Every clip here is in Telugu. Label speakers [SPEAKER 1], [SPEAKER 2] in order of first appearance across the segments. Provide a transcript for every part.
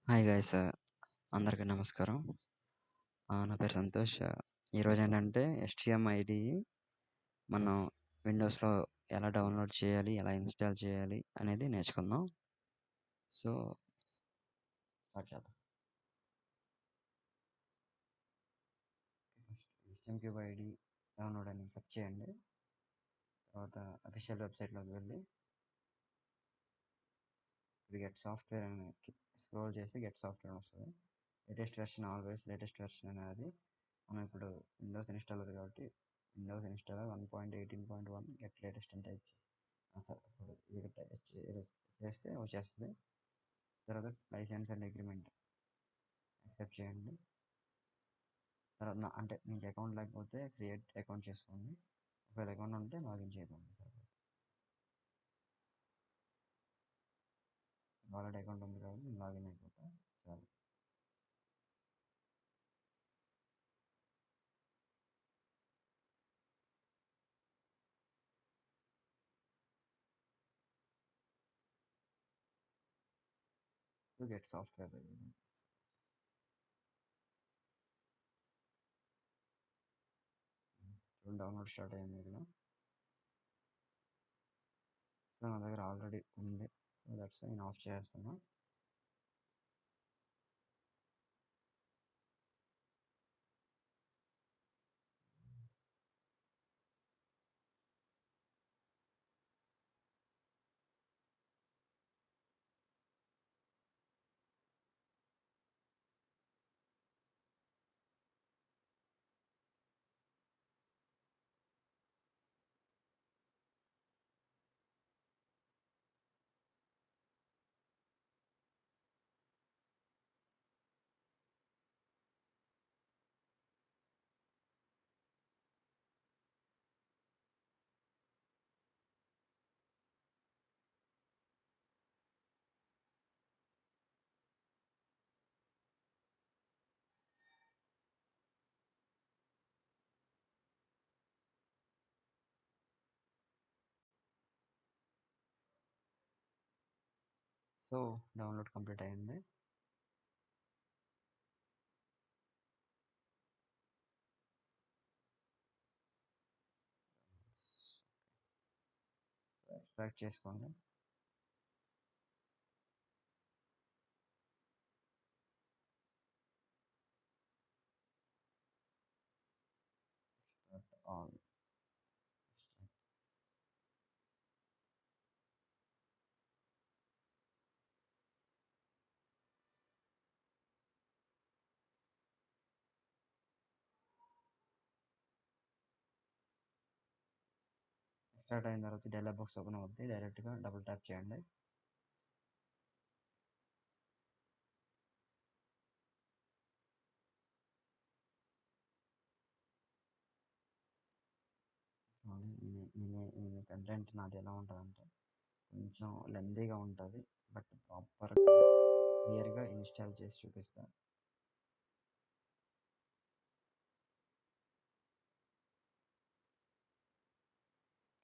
[SPEAKER 1] హాయ్ గైస్, అందరికీ నమస్కారం. నా పేరు సంతోష్. ఈరోజు ఏంటంటే HTML మనం విండోస్లో ఎలా డౌన్లోడ్ చేయాలి, ఎలా ఇన్స్టాల్ చేయాలి అనేది నేర్చుకుందాం. సో స్టార్ట్ చేద్దాం. ఫస్ట్ HTML డౌన్లోడ్ అని సెర్చ్ చేయండి. తర్వాత అఫీషియల్ వెబ్సైట్లోకి వెళ్ళి గెట్ సాఫ్ట్వేర్ అని స్క్రోల్ చేసి గెట్ సాఫ్ట్వేర్ వస్తుంది. Latest version, always latest version అనేది మనం ఇప్పుడు విండోస్ ఇన్స్టాల్ అవుతుంది కాబట్టి విండోస్ ఇన్స్టాల్ 1.18.1 గెట్ లేటెస్ట్ అని టైప్ సార్ ఇప్పుడు ఇది చేస్తే వచ్చేస్తుంది. తర్వాత లైసెన్స్ అండ్ అగ్రిమెంట్ యాక్సెప్ట్ చేయండి. తర్వాత అంటే మీకు అకౌంట్ లేకపోతే క్రియేట్ అకౌంట్ చేసుకోండి. ఒకవేళ అకౌంట్ ఉంటే లాగిన్ చేయకండి సార్. ఆల్రెడీ అకౌంట్ ఉంది కాబట్టి నేను లాగిన్ అయిపోతా చాలు. గెట్ సాఫ్ట్వేర్ డౌన్లోడ్ స్టార్ట్ అయ్యింది ఇక్కడ. సో నా దగ్గర ఆల్రెడీ ఉంది. సో దట్స్ నేను ఆఫ్ చేస్తున్నా. సో డౌన్లోడ్ కంప్లీట్ అయ్యింది. ఎక్స్ట్రాక్ట్ చేసుకోండి. ఆల్ స్టార్ట్ అయిన తర్వాత డైలాగ్ బాక్స్ ఓపెన్ అవుతుంది. డైరెక్ట్గా డబుల్ ట్యాప్ చేయండి. కంటెంట్ నాది ఎలా ఉంటుందంటే కొంచెం లెందీగా ఉంటుంది, బట్ ప్రాపర్ క్లియర్గా ఇన్స్టాల్ చేసి చూపిస్తాను.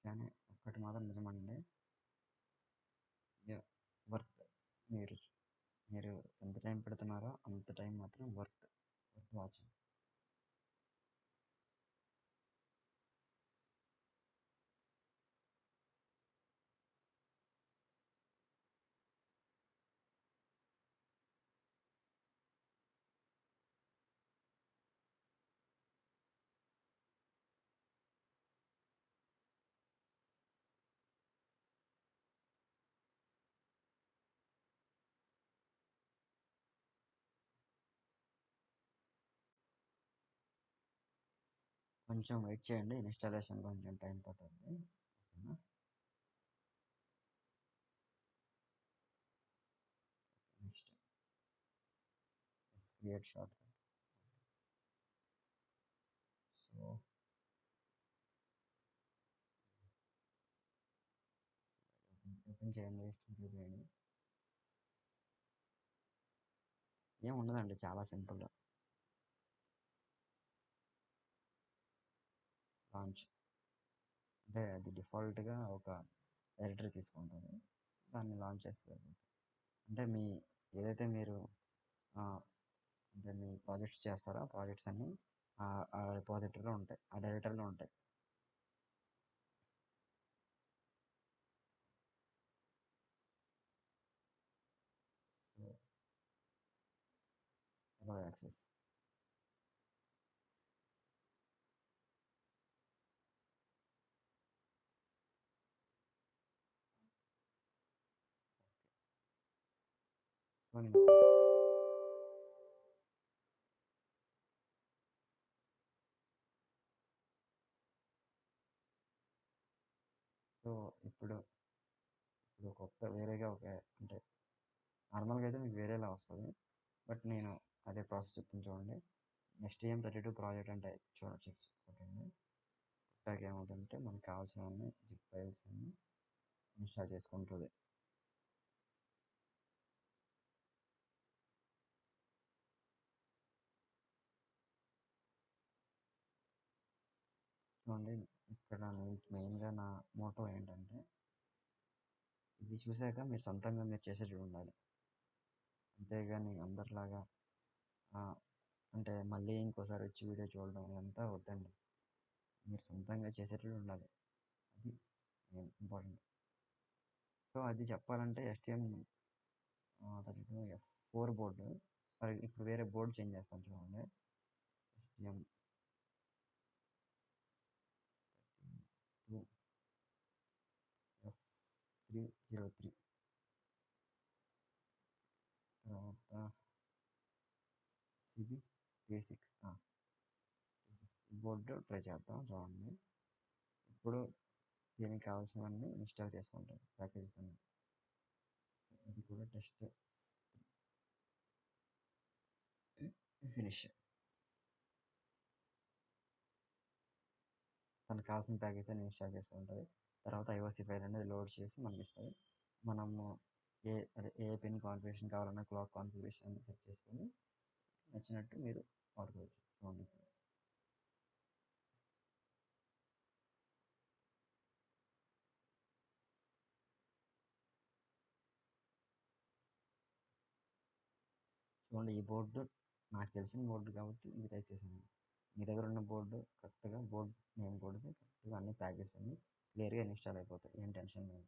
[SPEAKER 1] కానీ ఒక్కటి మాత్రం నిజమండి, వర్త్. మీరు మీరు ఎంత టైం పెడుతున్నారో అంత టైం మాత్రం వర్త్ వాచింగ్. కొంచెం వెయిట్ చేయండి, ఇన్స్టాలేషన్ కొంచెం టైం పడుతుంది. ఓకేనా? Next create short cut. So open చేయండి, చూపించండి. ఏం ఉండదండి, చాలా సింపుల్. లాంచ్ అంటే అది డిఫాల్ట్గా ఒక డైరెక్టరీ తీసుకుంటుంది, దాన్ని లాంచ్ చేస్తుంది. అంటే ఏదైతే మీరు అంటే మీ ప్రాజెక్ట్స్ చేస్తారా ప్రాజెక్ట్స్ అన్నీ ఆ రిపాజిటరీలో ఉంటాయి, ఆ డైరెక్టరీలో ఉంటాయి. So allow access. సో నేను సో ఇప్పుడు ఇప్పుడు కొత్త వేరేగా ఒక అంటే నార్మల్గా అయితే మీకు వేరేలా వస్తుంది, బట్ నేను అదే ప్రాసెస్ చెప్తాను చూడండి. STM32 ప్రాజెక్ట్ అంటే చూడొచ్చు ఓకేండి. పుట్టాక ఏమవుతుందంటే మనకు కావాల్సినవన్నీ జిప్ ఫైల్స్ అన్ని ఇన్స్టాల్ చేసుకుంటుంది. చూడండి, ఇక్కడ మెయిన్గా నా మోటో ఏంటంటే ఇది చూసాక మీరు సొంతంగా మీరు చేసేది ఉండాలి. అంతేగాని అందరిలాగా ఆ, అంటే మళ్ళీ ఇంకోసారి వచ్చి వీడియో చూడడం ఇదంతా వద్దండి. మీరు సొంతంగా చేసేటట్టు ఉండాలి. అది మెయిన్ ఇంపార్టెంట్. సో అది చెప్పాలంటే STM32F4 బోర్డు. సారీ, ఇప్పుడు వేరే బోర్డు చేంజ్ చేస్తాను చూడండి. STM32F303 తర్వాత CB36 బోర్డు ట్రై చేద్దాం చూడండి. ఇప్పుడు దీనికి కావాల్సినవన్నీ ఇన్స్టాల్ చేసుకుంటాం ప్యాకేజెస్ అన్ని. ఇది కూడా టెస్ట్ ఫినిష్. తనకు కావాల్సిన ప్యాకేజ్ అని ఇన్స్టాల్ చేసుకుంటుంది. తర్వాత ఐఓసి ఫైల్ అనేది లోడ్ చేసి మనకి ఇస్తుంది. మనము ఏ పిన్ కాన్ఫిగరేషన్ కావాలన్నా క్లాక్ కాన్ఫిగరేషన్ సెట్ చేసుకొని నచ్చినట్టు మీరు వాడుకోవచ్చు. చూడండి, చూడండి ఈ బోర్డు నాకు తెలిసిన బోర్డు కాబట్టి ఇది టైప్ చేశాను. మీ దగ్గర ఉన్న బోర్డు కరెక్ట్గా మెయిన్ బోర్డుకి కరెక్ట్గా అన్ని ప్యాకేజెస్ అన్ని క్లియర్గా ఇన్స్టాల్ అయిపోతాయి, ఏం టెన్షన్ లేదు.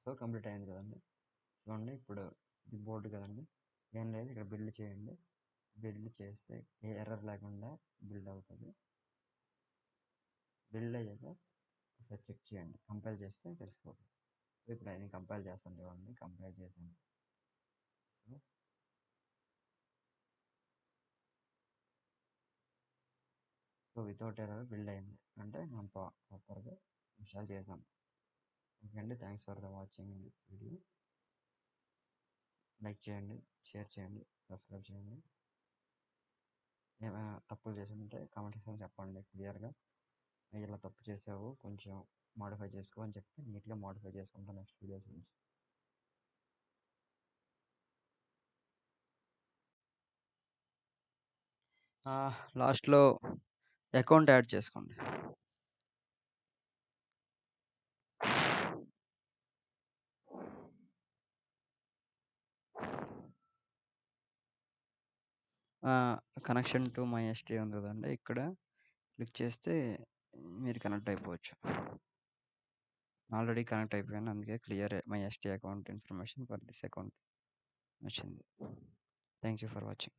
[SPEAKER 1] సో కంప్లీట్ అయింది కదండి. చూడండి ఇప్పుడు ఇది బోర్డు కదండి, ఏం లేదు, ఇక్కడ బిల్డ్ చేయండి. బిల్డ్ చేస్తే ఏ ఎర్రర్ లేకుండా బిల్డ్ అవుతుంది. బిల్డ్ అయ్యాక ఒకసారి చెక్ చేయండి, కంపైల్ చేస్తే తెలిసిపోతుంది. ఇప్పుడు నేను కంపైల్ చేస్తాను చూడండి, కంపైల్ చేశాను. సో వితౌట్ ఎర్రర్ బిల్డ్ అయింది అంటే మనం ప్రాపర్గా ఇన్స్టాల్ చేసాం. ఓకే అండి, thanks for the watching this video. Like చేయండి, షేర్ చేయండి, సబ్స్క్రైబ్ చేయండి. ఏమైనా తప్పులు చేసి ఉంటే కామెంట్ సెక్షన్లో చెప్పండి క్లియర్గా. ఇలా తప్పు చేసావు, కొంచెం మాడిఫై చేసుకో అని చెప్తే నీట్గా మాడిఫై చేసుకుంటాను నెక్స్ట్ వీడియోస్ నుంచి. లాస్ట్లో అకౌంట్ యాడ్ చేసుకోండి. కనెక్షన్ టు మై ఎస్టీ ఉంది కదండి, ఇక్కడ క్లిక్ చేస్తే మీరు కనెక్ట్ అయిపోవచ్చు. ఆల్రెడీ కనెక్ట్ అయిపోయాను, అందుకే clear my ST account information for this account వచ్చింది. Thank you for watching.